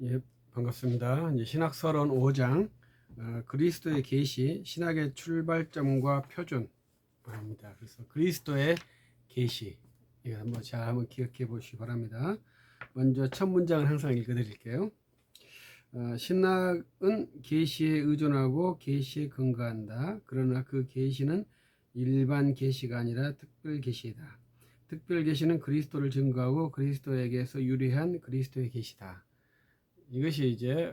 예, 반갑습니다. 이제 신학서론 5장 그리스도의 계시, 신학의 출발점과 표준입니다. 그래서 그리스도의 계시 이거 한번 기억해 보시기 바랍니다. 먼저 첫 문장을 항상 읽어드릴게요. 신학은 계시에 의존하고 계시에 근거한다. 그러나 그 계시는 일반 계시가 아니라 특별 계시이다. 특별 계시는 그리스도를 증거하고 그리스도에게서 유래한 그리스도의 계시다. 이것이 이제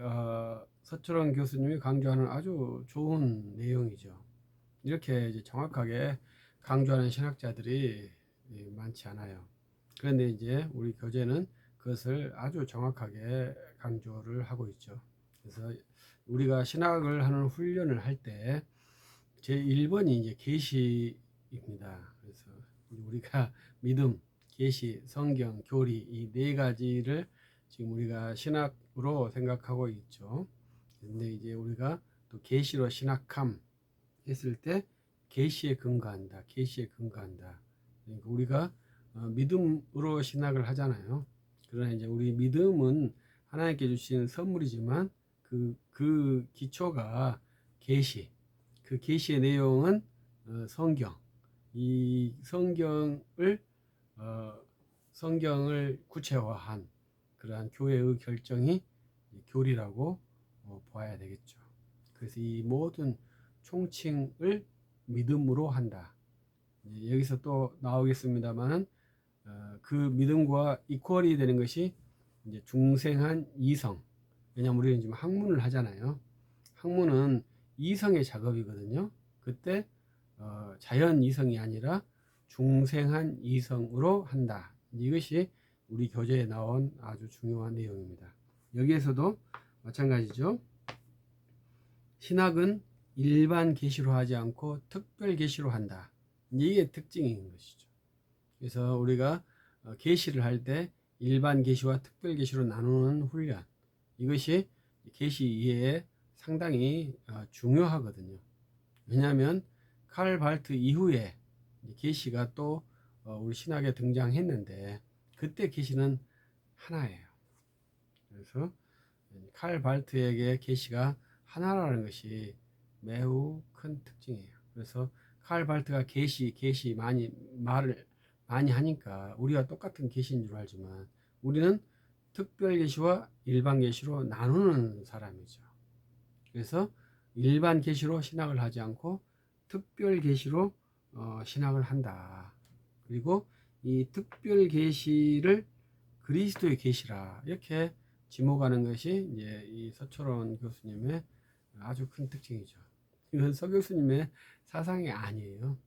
서철원 교수님이 강조하는 아주 좋은 내용이죠. 이렇게 이제 정확하게 강조하는 신학자들이 많지 않아요. 그런데 이제 우리 교재는 그것을 아주 정확하게 강조를 하고 있죠. 그래서 우리가 신학을 하는 훈련을 할 때 제1번이 이제 계시입니다. 그래서 우리가 믿음, 계시, 성경, 교리 이 네 가지를 지금 우리가 신학으로 생각하고 있죠. 근데 이제 우리가 또 계시로 신학함 했을 때 계시에 근거한다. 계시에 근거한다. 그러니까 우리가 믿음으로 신학을 하잖아요. 그러나 이제 우리 믿음은 하나님께 주신 선물이지만 그 기초가 계시. 그 계시의 내용은 성경. 이 성경을 구체화한 그러한 교회의 결정이 교리라고 보아야 되겠죠. 그래서 이 모든 총칭을 믿음으로 한다. 여기서 또 나오겠습니다만은 그 믿음과 이퀄이 되는 것이 이제 중생한 이성. 왜냐하면 우리는 지금 학문을 하잖아요. 학문은 이성의 작업이거든요. 그때 자연 이성이 아니라 중생한 이성으로 한다. 이것이 우리 교재에 나온 아주 중요한 내용입니다. 여기에서도 마찬가지죠. 신학은 일반 계시로 하지 않고 특별 계시로 한다. 이게 특징인 것이죠. 그래서 우리가 계시를 할 때 일반 계시와 특별 계시로 나누는 훈련, 이것이 계시 이해에 상당히 중요하거든요. 왜냐하면 칼 발트 이후에 계시가 또 우리 신학에 등장했는데 그때 계시는 하나예요. 그래서 칼 발트에게 계시가 하나라는 것이 매우 큰 특징이에요. 그래서 칼 발트가 계시 많이 말을 많이 하니까 우리가 똑같은 계시인 줄 알지만 우리는 특별 계시와 일반 계시로 나누는 사람이죠. 그래서 일반 계시로 신학을 하지 않고 특별 계시로 신학을 한다. 그리고 이 특별 계시를 그리스도의 계시라 이렇게 지목하는 것이 이제 이 서철원 교수님의 아주 큰 특징이죠. 이건 서 교수님의 사상이 아니에요.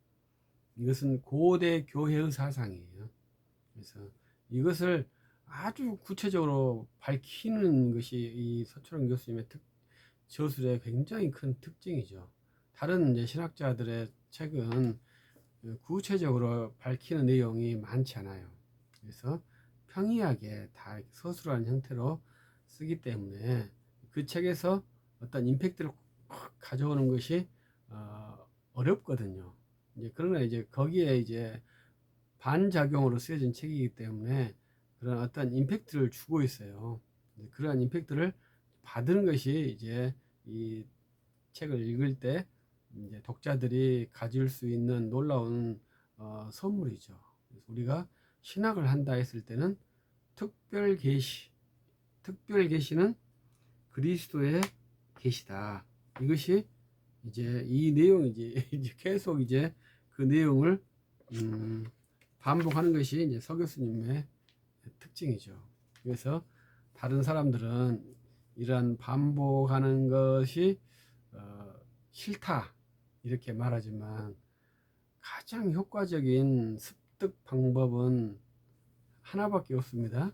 이것은 고대 교회의 사상이에요. 그래서 이것을 아주 구체적으로 밝히는 것이 이 서철원 교수님의 저술의 굉장히 큰 특징이죠. 다른 이제 신학자들의 책은 구체적으로 밝히는 내용이 많지 않아요. 그래서 평이하게 다 서술한 형태로 쓰기 때문에 그 책에서 어떤 임팩트를 가져오는 것이 어렵거든요. 그러나 이제 거기에 이제 반작용으로 쓰여진 책이기 때문에 그런 어떤 임팩트를 주고 있어요. 그러한 임팩트를 받은 것이 이제 이 책을 읽을 때 이제 독자들이 가질 수 있는 놀라운 선물이죠. 그래서 우리가 신학을 한다 했을 때는 특별 계시, 특별 계시는 그리스도의 계시다. 이것이 이제 이 내용이지 이제 계속 이제 그 내용을 반복하는 것이 이제 서 교수님의 특징이죠. 그래서 다른 사람들은 이러한 반복하는 것이 싫다 이렇게 말하지만 가장 효과적인 습득 방법은 하나밖에 없습니다.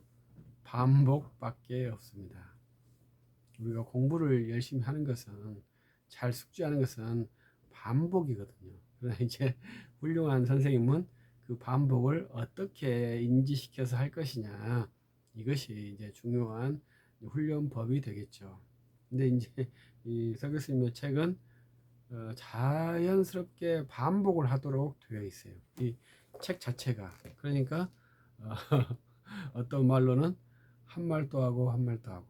반복밖에 없습니다. 우리가 공부를 열심히 하는 것은 잘 숙지하는 것은 반복이거든요. 그러나 이제 훌륭한 선생님은 그 반복을 어떻게 인지시켜서 할 것이냐 이것이 이제 중요한 훈련법이 되겠죠. 근데 이제 이 서 교수님의 책은 자연스럽게 반복을 하도록 되어 있어요. 이 책 자체가. 그러니까 어떤 말로는 한 말 또 하고 한 말 또 하고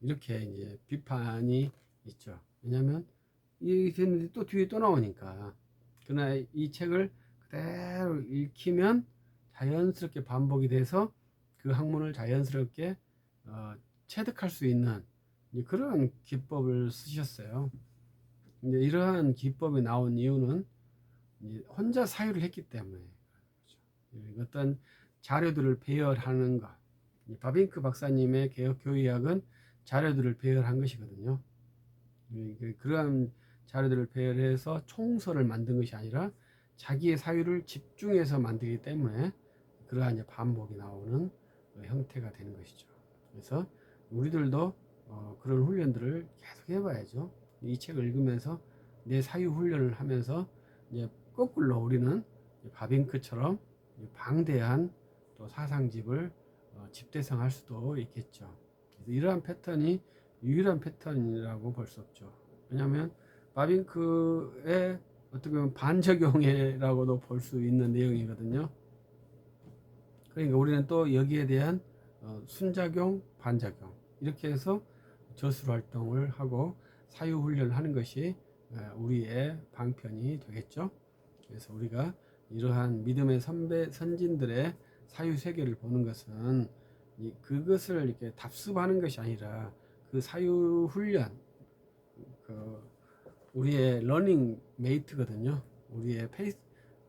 이렇게 이제 비판이 있죠. 왜냐하면 이 됐는데 또 뒤에 또 나오니까. 그러나 이 책을 그대로 읽히면 자연스럽게 반복이 돼서 그 학문을 자연스럽게 체득할 수 있는 그런 기법을 쓰셨어요. 이제 이러한 기법이 나온 이유는 혼자 사유를 했기 때문에 그렇죠. 어떤 자료들을 배열하는 것. 바빙크 박사님의 개혁 교의학은 자료들을 배열한 것이거든요. 그러한 자료들을 배열해서 총서를 만든 것이 아니라 자기의 사유를 집중해서 만들기 때문에 그러한 이제 반복이 나오는 형태가 되는 것이죠. 그래서 우리들도 그런 훈련들을 계속 해봐야죠. 이 책을 읽으면서 내 사유 훈련을 하면서 이제 거꾸로 우리는 바빙크처럼 방대한 또 사상집을 집대성할 수도 있겠죠. 그래서 이러한 패턴이 유일한 패턴이라고 볼 수 없죠. 왜냐하면 바빙크의 어떻게 보면 반적용이라고도 볼 수 있는 내용이거든요. 그러니까 우리는 또 여기에 대한 순작용, 반작용 이렇게 해서 저술 활동을 하고 사유 훈련을 하는 것이 우리의 방편이 되겠죠. 그래서 우리가 이러한 믿음의 선진들의 사유 세계를 보는 것은 그것을 이렇게 답습하는 것이 아니라 그 사유 훈련, 우리의 러닝 메이트거든요. 우리의 페이스,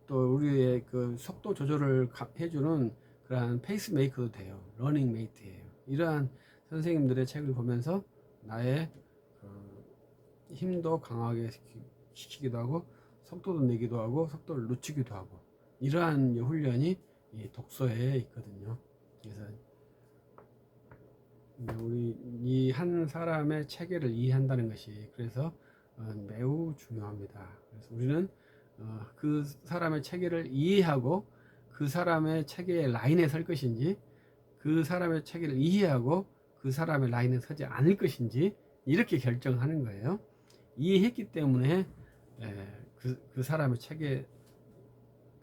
또 우리의 그 속도 조절을 해주는 그러한 페이스 메이커도 돼요. 러닝 메이트예요. 이러한 선생님들의 책을 보면서 나의 힘도 강하게 시키기도 하고 속도도 내기도 하고 속도를 늦추기도 하고 이러한 훈련이 이 독서에 있거든요. 그래서 우리 이 한 사람의 체계를 이해한다는 것이 그래서 매우 중요합니다. 그래서 우리는 그 사람의 체계를 이해하고 그 사람의 체계의 라인에 설 것인지 그 사람의 체계를 이해하고 그 사람의 라인에 서지 않을 것인지 이렇게 결정하는 거예요. 이해했기 때문에 그 사람의 체계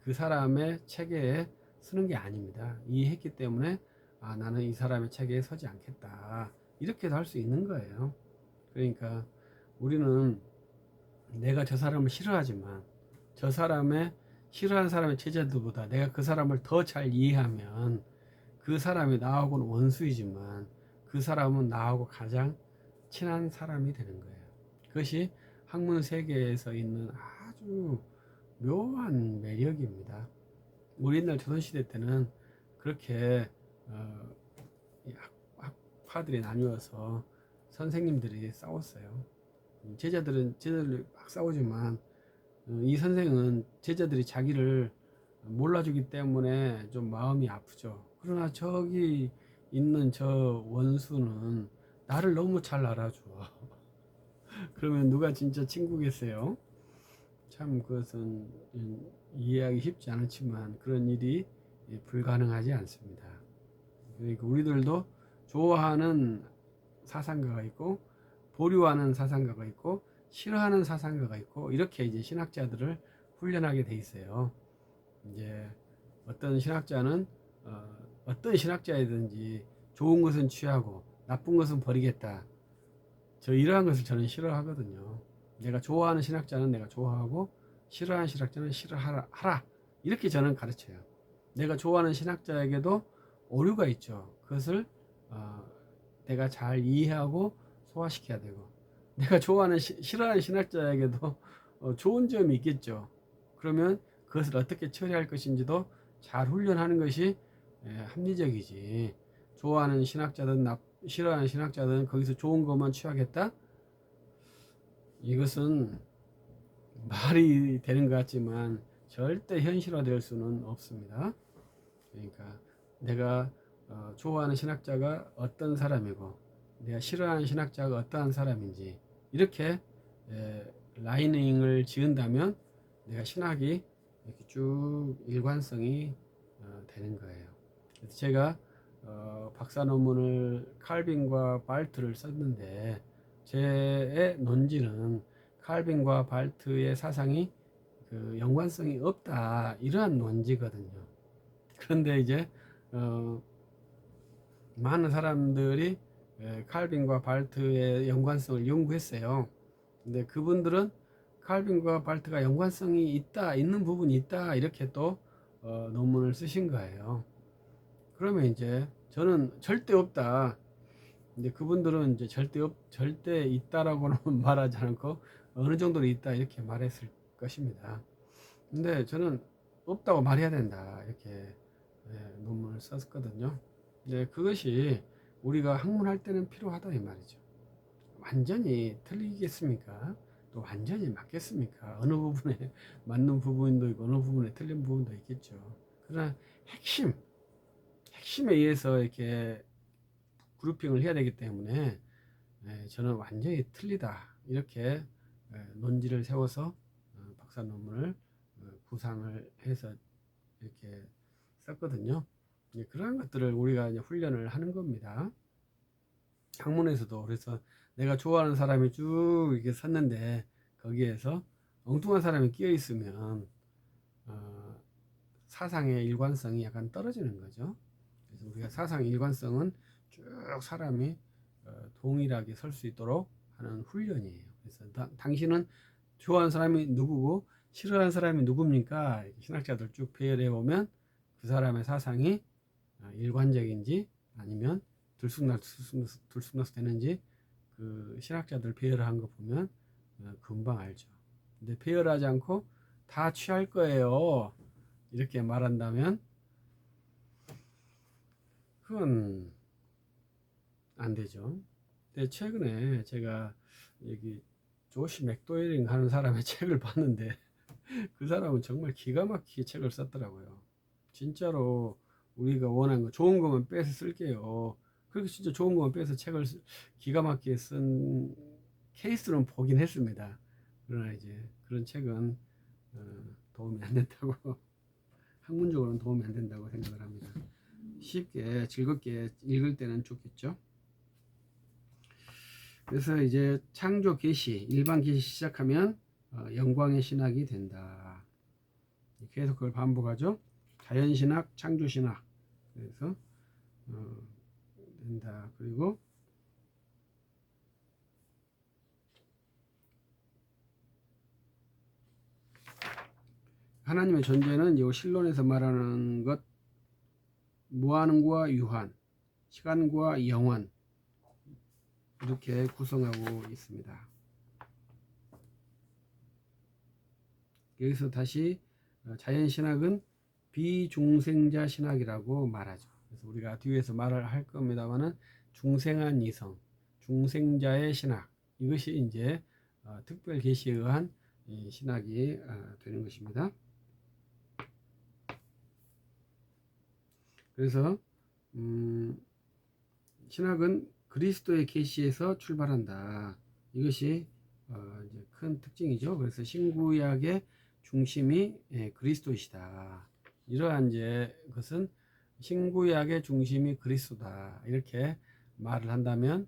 그 사람의 체계에 쓰는 게 아닙니다. 이해했기 때문에 나는 이 사람의 체계에 서지 않겠다. 이렇게도 할 수 있는 거예요. 그러니까 우리는 내가 저 사람을 싫어하지만 저 사람의 싫어하는 사람의 제자들보다 내가 그 사람을 더 잘 이해하면 그 사람이 나하고는 원수이지만 그 사람은 나하고 가장 친한 사람이 되는 거예요. 그것이 학문 세계에서 있는 아주 묘한 매력입니다. 우리 옛날 조선시대 때는 그렇게 학파들이 나뉘어서 선생님들이 싸웠어요. 제자들이 막 싸우지만 이 선생은 제자들이 자기를 몰라주기 때문에 좀 마음이 아프죠. 그러나 저기 있는 저 원수는 나를 너무 잘 알아줘. 그러면 누가 진짜 친구겠어요? 참 그것은 이해하기 쉽지 않지만 그런 일이 불가능하지 않습니다. 그러니까 우리들도 좋아하는 사상가가 있고 보류하는 사상가가 있고 싫어하는 사상가가 있고 이렇게 이제 신학자들을 훈련하게 돼 있어요. 이제 어떤 신학자는 어떤 신학자이든지 좋은 것은 취하고 나쁜 것은 버리겠다. 저 이러한 것을 저는 싫어하거든요. 내가 좋아하는 신학자는 내가 좋아하고 싫어하는 신학자는 싫어하라. 이렇게 저는 가르쳐요. 내가 좋아하는 신학자에게도 오류가 있죠. 그것을 내가 잘 이해하고 소화시켜야 되고 내가 좋아하는 싫어하는 신학자에게도 좋은 점이 있겠죠. 그러면 그것을 어떻게 처리할 것인지도 잘 훈련하는 것이 합리적이지. 좋아하는 신학자든 싫어하는 신학자든 거기서 좋은 것만 취하겠다? 이것은 말이 되는 것 같지만 절대 현실화될 수는 없습니다. 그러니까 내가 좋아하는 신학자가 어떤 사람이고 내가 싫어하는 신학자가 어떠한 사람인지 이렇게 라이닝을 지은다면 내가 신학이 이렇게 쭉 일관성이 되는 거예요. 그래서 제가 박사 논문을 칼빈과 발트를 썼는데 제 논지는 칼빈과 발트의 사상이 그 연관성이 없다 이러한 논지거든요. 그런데 이제 많은 사람들이 칼빈과 발트의 연관성을 연구했어요. 근데 그분들은 칼빈과 발트가 연관성이 있는 부분이 있다, 이렇게 또 논문을 쓰신 거예요. 그러면 이제 저는 절대 없다. 근데 그분들은 이제 절대 있다라고는 말하지 않고 어느 정도로 있다, 이렇게 말했을 것입니다. 근데 저는 없다고 말해야 된다, 이렇게 논문을 썼거든요. 근데 그것이 우리가 학문할 때는 필요하다, 이 말이죠. 완전히 틀리겠습니까? 또 완전히 맞겠습니까? 어느 부분에 맞는 부분도 있고 어느 부분에 틀린 부분도 있겠죠. 그러나 핵심에 의해서 이렇게 그룹핑을 해야 되기 때문에 저는 완전히 틀리다, 이렇게 논지를 세워서 박사 논문을 구상을 해서 이렇게 썼거든요. 그러한 것들을 우리가 이제 훈련을 하는 겁니다. 학문에서도. 그래서 내가 좋아하는 사람이 쭉 이렇게 섰는데 거기에서 엉뚱한 사람이 끼어 있으면 사상의 일관성이 약간 떨어지는 거죠. 그래서 우리가 사상의 일관성은 쭉 사람이 동일하게 설 수 있도록 하는 훈련이에요. 그래서 당신은 좋아하는 사람이 누구고 싫어하는 사람이 누굽니까? 신학자들 쭉 배열해 보면 그 사람의 사상이 일관적인지 아니면 들쑥날쑥 되는지 그 신학자들 배열한 거 보면 금방 알죠. 근데 배열하지 않고 다 취할 거예요, 이렇게 말한다면 그건 안 되죠. 근데 최근에 제가 여기 조시 맥도웰링 하는 사람의 책을 봤는데 그 사람은 정말 기가 막히게 책을 썼더라고요. 진짜로 우리가 원하는 거 좋은 거만 빼서 쓸게요. 그렇게 진짜 좋은 거만 빼서 책을 기가 막히게 쓴 케이스는 보긴 했습니다. 그러나 이제 그런 책은 도움이 안 된다고 학문적으로는 도움이 안 된다고 생각을 합니다. 쉽게 즐겁게 읽을 때는 좋겠죠. 그래서 이제 창조 계시, 일반 계시 시작하면 영광의 신학이 된다. 계속 그걸 반복하죠. 자연신학, 창조신학. 그래서 된다. 그리고 하나님의 존재는 이 신론에서 말하는 것, 무한과 유한, 시간과 영원, 이렇게 구성하고 있습니다. 여기서 다시 자연신학은 비중생자 신학이라고 말하죠. 그래서 우리가 뒤에서 말을 할 겁니다만은 중생한 이성, 중생자의 신학, 이것이 이제 특별 계시에 의한 신학이 되는 것입니다. 그래서 신학은 그리스도의 계시에서 출발한다. 이것이 이제 큰 특징이죠. 그래서 신구약의 중심이 그리스도이시다. 이러한 이제 것은 신구약의 중심이 그리스도다, 이렇게 말을 한다면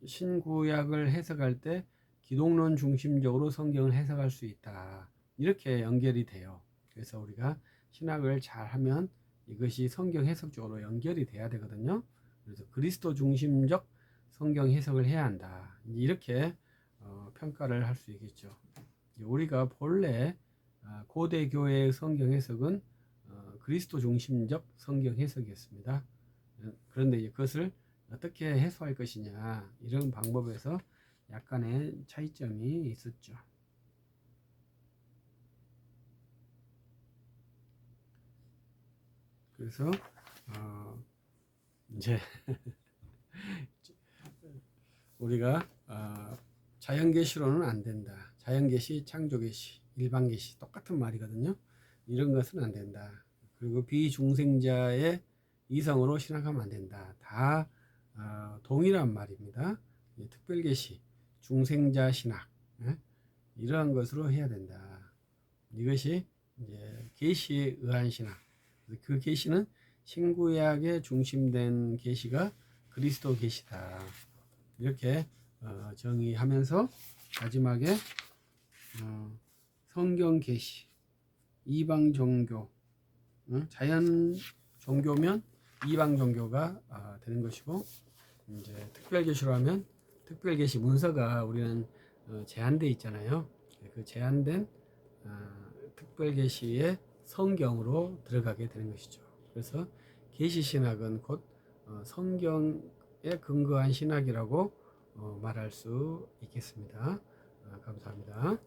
신구약을 해석할 때 기독론 중심적으로 성경을 해석할 수 있다, 이렇게 연결이 돼요. 그래서 우리가 신학을 잘 하면 이것이 성경 해석적으로 연결이 돼야 되거든요. 그래서 그리스도 중심적 성경 해석을 해야 한다, 이렇게 평가를 할 수 있겠죠. 우리가 본래 고대 교회의 성경 해석은 그리스도 중심적 성경 해석이었습니다. 그런데 이제 그것을 어떻게 해소할 것이냐, 이런 방법에서 약간의 차이점이 있었죠. 그래서 이제 우리가 자연계시로는 안 된다. 자연계시, 창조계시, 일반계시 똑같은 말이거든요. 이런 것은 안 된다. 그리고 비중생자의 이성으로 신학하면 안 된다. 다 동일한 말입니다. 특별계시, 중생자 신학, 이러한 것으로 해야 된다. 이것이 이제 계시에 의한 신학. 그 계시는 신구약에 중심된 계시가 그리스도 계시다, 이렇게 정의하면서 마지막에 성경 계시, 이방 종교, 자연 종교면 이방 종교가 되는 것이고, 이제 특별 계시로 하면 특별 계시 문서가 우리는 제한돼 있잖아요. 그 제한된 특별 계시의 성경으로 들어가게 되는 것이죠. 그래서 계시 신학은 곧 성경에 근거한 신학이라고 말할 수 있겠습니다. 감사합니다.